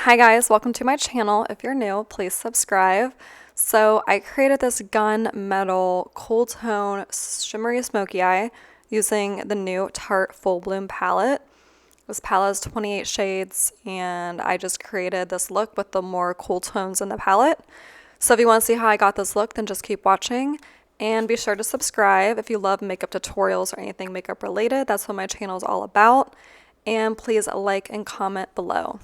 Hi guys, welcome to my channel. If you're new, please subscribe. So I created this gunmetal cool tone shimmery smoky eye using the new Tarte Full Bloom palette. This palette is 28 shades and I just created this look with the more cool tones in the palette. So if you want to see how I got this look, then just keep watching. And be sure to subscribe if you love makeup tutorials or anything makeup related. That's what my channel is all about. And please like and comment below.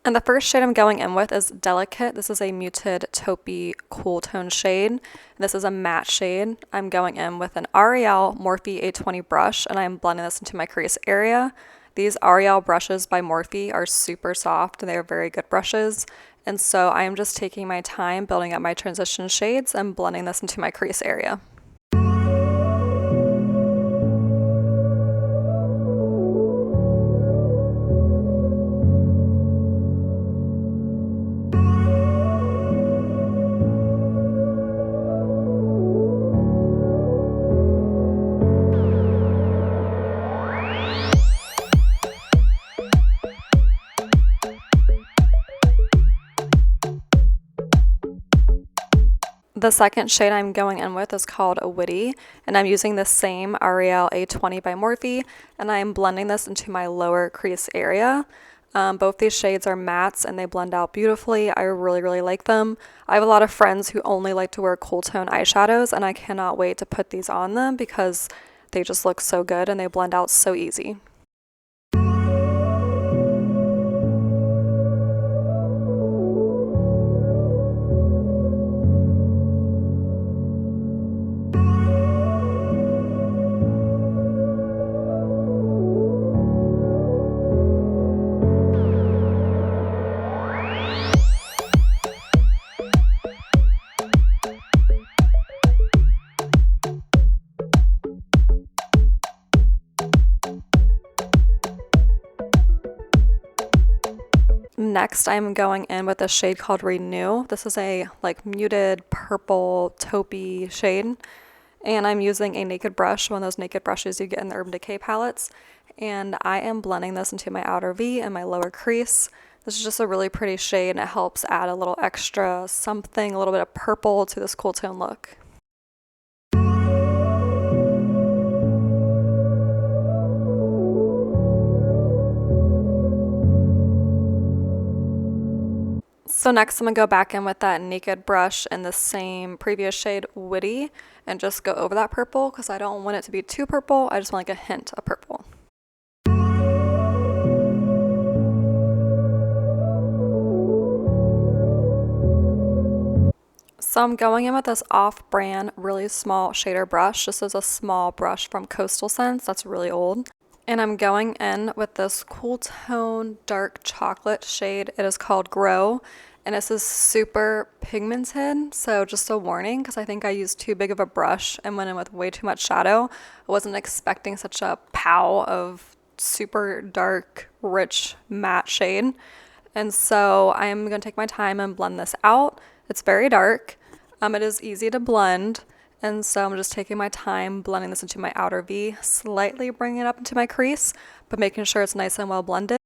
And the first shade I'm going in with is Delicate. This is a muted taupey cool tone shade. This is a matte shade. I'm going in with an L'Oreal Morphe A20 brush and I'm blending this into my crease area. These L'Oreal brushes by Morphe are super soft and they are very good brushes. And so I am just taking my time building up my transition shades and blending this into my crease area. The second shade I'm going in with is called Witty, and I'm using the same L'Oreal A20 by Morphe, and I'm blending this into my lower crease area. Both these shades are mattes and they blend out beautifully. I really like them. I have a lot of friends who only like to wear cool tone eyeshadows, and I cannot wait to put these on them because they just look so good and they blend out so easy. Next, I'm going in with a shade called Renew. This is a muted purple taupey shade. And I'm using a naked brush, one of those naked brushes you get in the Urban Decay palettes. And I am blending this into my outer V and my lower crease. This is just a really pretty shade and it helps add a little extra something, a little bit of purple to this cool tone look. So next I'm going to go back in with that naked brush in the same previous shade, Witty, and just go over that purple because I don't want it to be too purple. I just want a hint of purple. So I'm going in with this off-brand, really small shader brush. This is a small brush from Coastal Scents. That's really old. And I'm going in with this cool tone dark chocolate shade. It is called Grow. And this is super pigmented, so just a warning because I think I used too big of a brush and went in with way too much shadow. I wasn't expecting such a pow of super dark, rich, matte shade. And so I am going to take my time and blend this out. It's very dark. It is easy to blend. And so I'm just taking my time blending this into my outer V, slightly bringing it up into my crease, but making sure it's nice and well blended.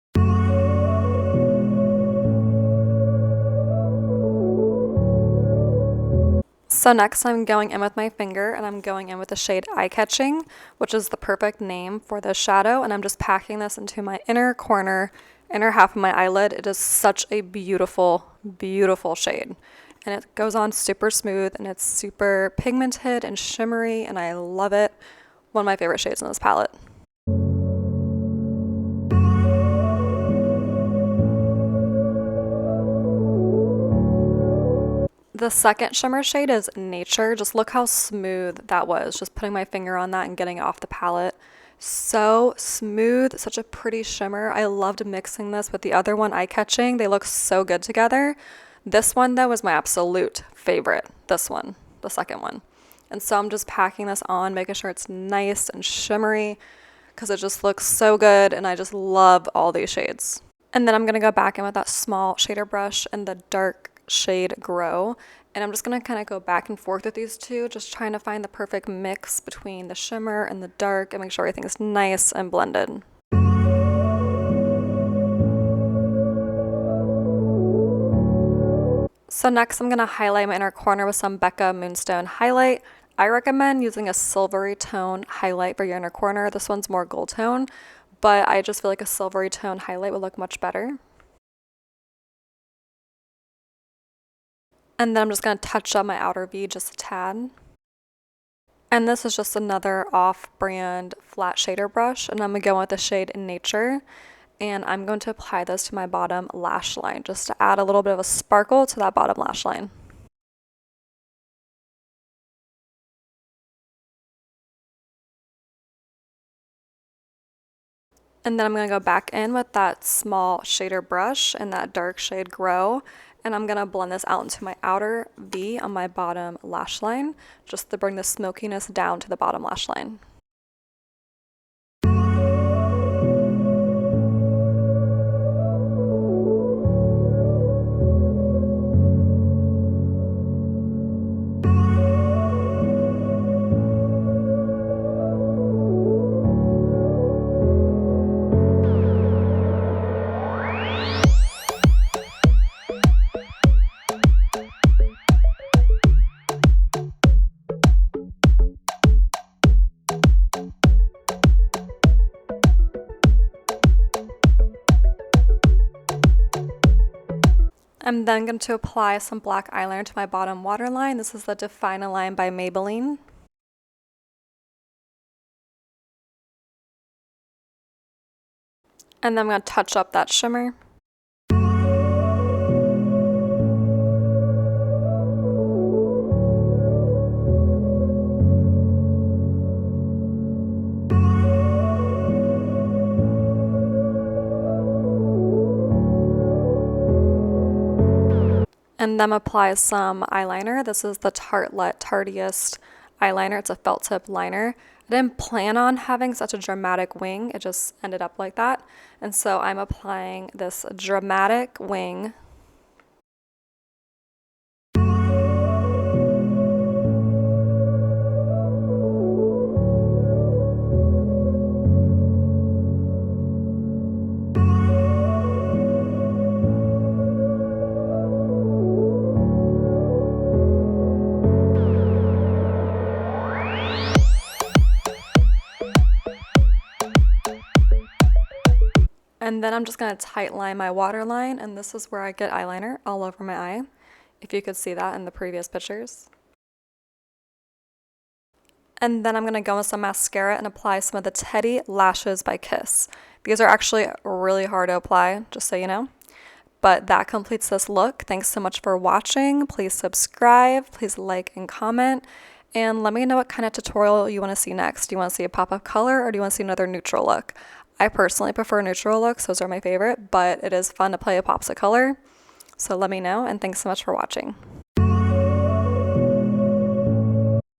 So next I'm going in with my finger and I'm going in with the shade Eye Catching, which is the perfect name for this shadow, and I'm just packing this into my inner corner, inner half of my eyelid. It is such a beautiful shade. And it goes on super smooth and it's super pigmented and shimmery and I love it. One of my favorite shades in this palette. The second shimmer shade is Nature. Just look how smooth that was. Just putting my finger on that and getting it off the palette. So smooth, such a pretty shimmer. I loved mixing this with the other one, Eye Catching. They look so good together. This one though was my absolute favorite. This one, the second one. And so I'm just packing this on, making sure it's nice and shimmery because it just looks so good and I just love all these shades. And then I'm going to go back in with that small shader brush in the dark shade Grow. And I'm just going to kind of go back and forth with these two, just trying to find the perfect mix between the shimmer and the dark and make sure everything is nice and blended. So next I'm going to highlight my inner corner with some Becca Moonstone highlight. I recommend using a silvery tone highlight for your inner corner. This one's more gold tone, but I just feel like a silvery tone highlight would look much better. And then I'm just going to touch up my outer V just a tad. And this is just another off-brand flat shader brush, and I'm going to go in with the shade Nature. And I'm going to apply this to my bottom lash line just to add a little bit of a sparkle to that bottom lash line. And then I'm going to go back in with that small shader brush and that dark shade Grow. And I'm going to blend this out into my outer V on my bottom lash line, just to bring the smokiness down to the bottom lash line. I'm then going to apply some black eyeliner to my bottom waterline. This is the Define a Line by Maybelline. And then I'm going to touch up that shimmer. And then apply some eyeliner. This is the Tarteist eyeliner. It's a felt tip liner. I didn't plan on having such a dramatic wing. It just ended up like that. And so I'm applying this dramatic wing. And then I'm just going to tight line my waterline, and this is where I get eyeliner all over my eye, if you could see that in the previous pictures. And then I'm going to go with some mascara and apply some of the Teddy Lashes by Kiss. These are actually really hard to apply, just so you know. But that completes this look. Thanks so much for watching. Please subscribe, please like and comment, and let me know what kind of tutorial you want to see next. Do you want to see a pop of color, or do you want to see another neutral look? I personally prefer neutral looks, those are my favorite, but it is fun to play a pops of color. So let me know, and thanks so much for watching.